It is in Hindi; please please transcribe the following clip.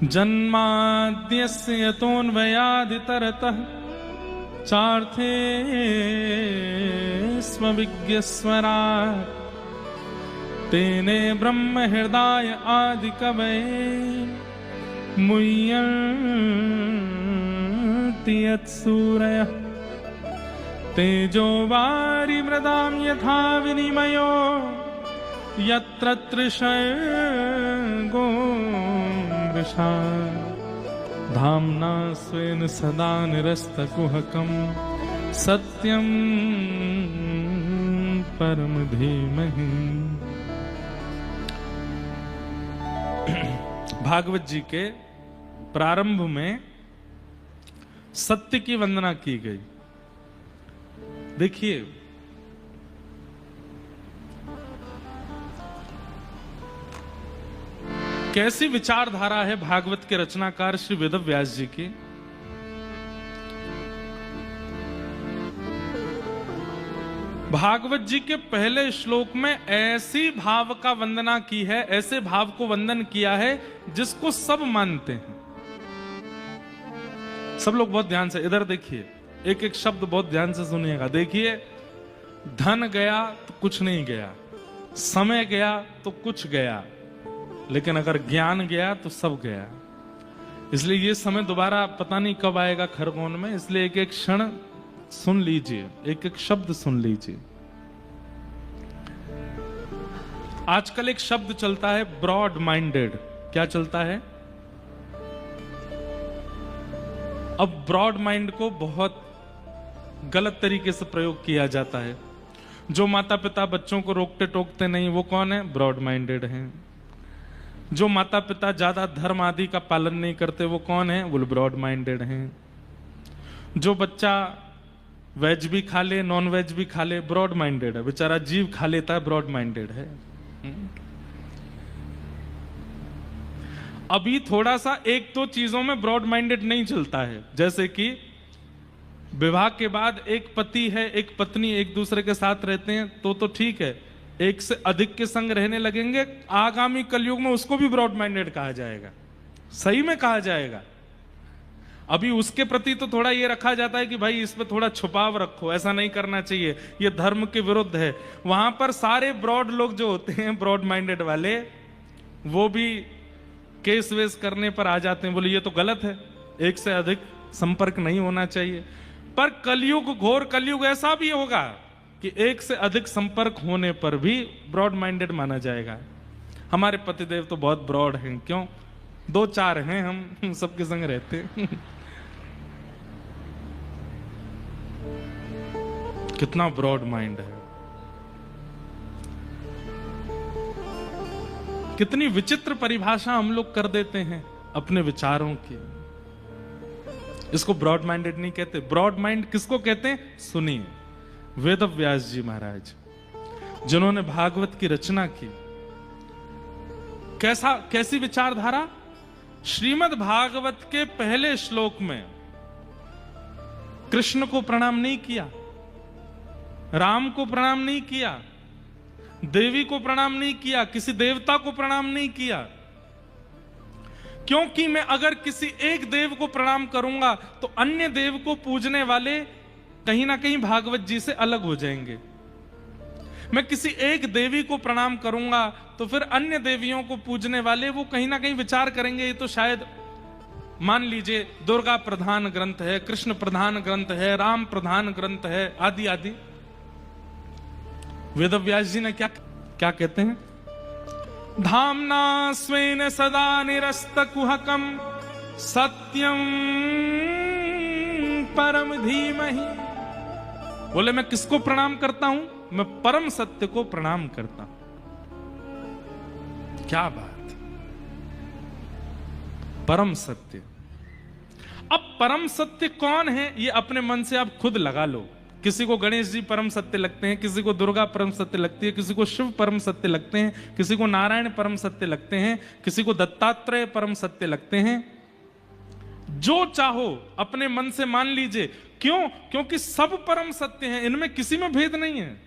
जन्माद्यस्य यतोऽन्वयादितरतः चार्थे स्वविज्ञस्वराट् तेने ब्रह्म हृदय आदि कवये मुह्यन्ति यत्सूरयः तेजो वारिमृदां यथा विनिमयो यत्र त्रिशर्गो मृषा धाम्ना स्वेन सदा निरस्तकुहकं सत्यं परम धीमहि। भागवत जी के प्रारंभ में सत्य की वंदना की गई। देखिए, कैसी विचारधारा है भागवत के रचनाकार श्री वेदव्यास जी की। भागवत जी के पहले श्लोक में ऐसी भाव का वंदना की है, ऐसे भाव को वंदन किया है जिसको सब मानते हैं। सब लोग बहुत ध्यान से इधर देखिए, एक एक शब्द बहुत ध्यान से सुनिएगा। देखिए, धन गया तो कुछ नहीं गया, समय गया तो कुछ गया, लेकिन अगर ज्ञान गया तो सब गया। इसलिए ये समय दोबारा पता नहीं कब आएगा खरगोन में, इसलिए एक एक क्षण सुन लीजिए, एक एक शब्द सुन लीजिए। आजकल एक शब्द चलता है ब्रॉड माइंडेड। क्या चलता है? अब ब्रॉड माइंड को बहुत गलत तरीके से प्रयोग किया जाता है। जो माता पिता बच्चों को रोकते टोकते नहीं, वो कौन है? ब्रॉड माइंडेड हैं। जो माता पिता ज्यादा धर्म आदि का पालन नहीं करते, वो कौन है? वो ब्रॉड माइंडेड हैं। जो बच्चा वेज भी खा ले, नॉन वेज भी खा ले, ब्रॉड माइंडेड है। बेचारा जीव खा लेता है, ब्रॉड माइंडेड है। अभी थोड़ा सा एक दो चीजों में ब्रॉड माइंडेड नहीं चलता है, जैसे कि विवाह के बाद एक पति है, एक पत्नी एक दूसरे के साथ रहते हैं तो ठीक है। एक से अधिक के संग रहने लगेंगे, आगामी कलयुग में उसको भी ब्रॉड माइंडेड कहा जाएगा। सही में कहा जाएगा। अभी उसके प्रति तो थोड़ा ये रखा जाता है कि भाई इस पे थोड़ा छुपाव रखो, ऐसा नहीं करना चाहिए, ये धर्म के विरुद्ध है। वहां पर सारे ब्रॉड लोग जो होते हैं, ब्रॉड माइंडेड वाले, वो भी केस वेस करने पर आ जाते हैं, बोले ये तो गलत है, एक से अधिक संपर्क नहीं होना चाहिए। पर कलयुग, घोर कलयुग ऐसा भी होगा कि एक से अधिक संपर्क होने पर भी ब्रॉड माइंडेड माना जाएगा। हमारे पतिदेव तो बहुत ब्रॉड हैं, क्यों? 2-4 हैं, हम सबके संग रहते हैं। कितना ब्रॉड माइंड है, कितनी विचित्र परिभाषा हम लोग कर देते हैं अपने विचारों की। इसको ब्रॉड माइंडेड नहीं कहते। ब्रॉड माइंड किसको कहते हैं? सुनिए, वेदव्यास जी महाराज जिन्होंने भागवत की रचना की, कैसी विचारधारा। श्रीमद् भागवत के पहले श्लोक में कृष्ण को प्रणाम नहीं किया, राम को प्रणाम नहीं किया, देवी को प्रणाम नहीं किया, किसी देवता को प्रणाम नहीं किया। क्योंकि मैं अगर किसी एक देव को प्रणाम करूंगा तो अन्य देव को पूजने वाले कहीं ना कहीं भागवत जी से अलग हो जाएंगे। मैं किसी एक देवी को प्रणाम करूंगा तो फिर अन्य देवियों को पूजने वाले वो कहीं ना कहीं विचार करेंगे, ये तो शायद मान लीजिए दुर्गा प्रधान ग्रंथ है, कृष्ण प्रधान ग्रंथ है, राम प्रधान ग्रंथ है, आदि आदि। वेदव्यास जी ने क्या कहते हैं? धाम्ना स्वेन सदा निरस्तकुहकं सत्यं परम धीमहि। बोले मैं किसको प्रणाम करता हूं? मैं परम सत्य को प्रणाम करता हूं। क्या बात! परम सत्य। अब परम सत्य कौन है, ये अपने मन से आप खुद लगा लो। किसी को गणेश जी परम सत्य लगते हैं, किसी को दुर्गा परम सत्य लगती है, किसी को शिव परम सत्य लगते हैं, किसी को नारायण परम सत्य लगते हैं, किसी को दत्तात्रेय परम सत्य लगते हैं। जो चाहो अपने मन से मान लीजिए। क्यों? क्योंकि सब परम सत्य हैं, इनमें किसी में भेद नहीं है।